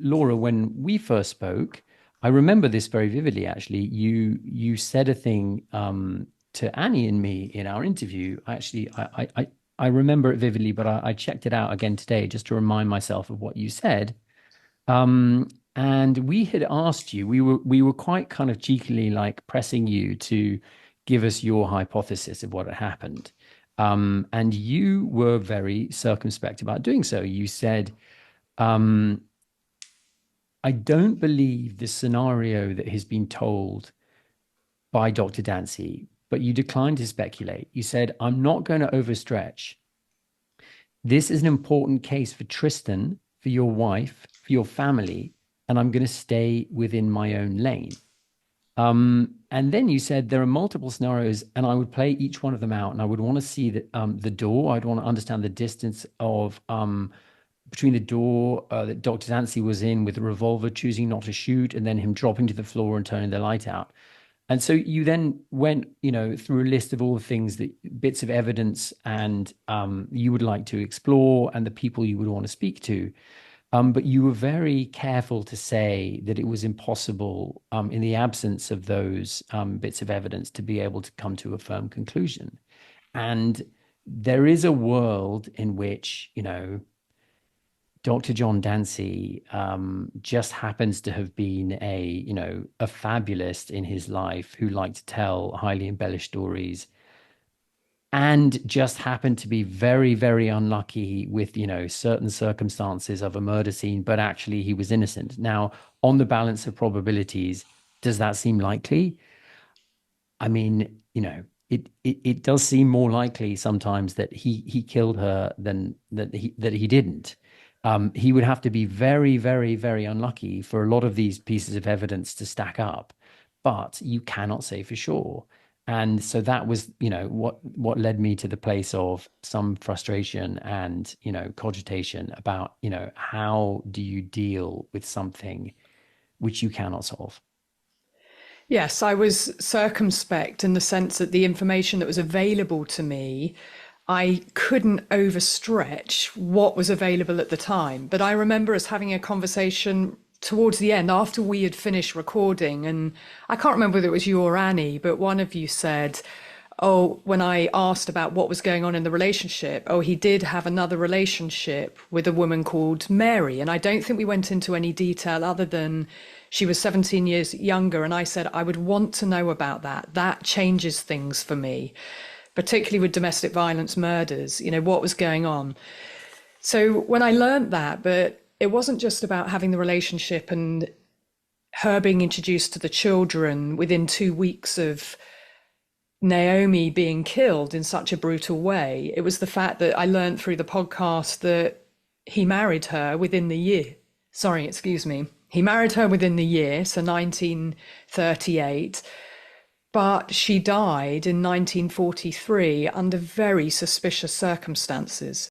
Laura, when we first spoke, I remember this very vividly, actually. You said a thing to Annie and me in our interview. I remember it vividly, but I checked it out again today just to remind myself of what you said. Um, and we had asked you, we were quite kind of cheekily like pressing you to give us your hypothesis of what had happened. And you were very circumspect about doing so. You said, um, I don't believe the scenario that has been told by Dr. Dancy, but you declined to speculate. You said, I'm not going to overstretch. This is an important case for Tristan, for your wife, for your family, and I'm going to stay within my own lane. And then you said there are multiple scenarios, and I would play each one of them out, and I would want to see the door. I'd want to understand the distance of between the door that Dr. Dancy was in with the revolver, choosing not to shoot, and then him dropping to the floor and turning the light out. And so you then went, through a list of all the things that bits of evidence and you would like to explore and the people you would want to speak to. But you were very careful to say that it was impossible, in the absence of those bits of evidence, to be able to come to a firm conclusion. And there is a world in which, Dr. John Dancy just happens to have been a fabulist in his life who liked to tell highly embellished stories and just happened to be very, very unlucky with, certain circumstances of a murder scene, but actually he was innocent. Now, on the balance of probabilities, does that seem likely? I mean, it does seem more likely sometimes that he killed her than that he didn't. He would have to be very, very, very unlucky for a lot of these pieces of evidence to stack up, but you cannot say for sure. And so that was, what led me to the place of some frustration and, cogitation about, how do you deal with something which you cannot solve? Yes, I was circumspect in the sense that the information that was available to me, I couldn't overstretch what was available at the time. But I remember us having a conversation towards the end after we had finished recording. And I can't remember whether it was you or Annie, but one of you said, oh, when I asked about what was going on in the relationship, oh, he did have another relationship with a woman called Mary. And I don't think we went into any detail other than she was 17 years younger. And I said, I would want to know about that. That changes things for me, particularly with domestic violence murders, what was going on. So when I learned that, but it wasn't just about having the relationship and her being introduced to the children within 2 weeks of Naomi being killed in such a brutal way. It was the fact that I learned through the podcast that he married her within the year. Sorry, excuse me. He married her within the year, so 1938, but she died in 1943 under very suspicious circumstances.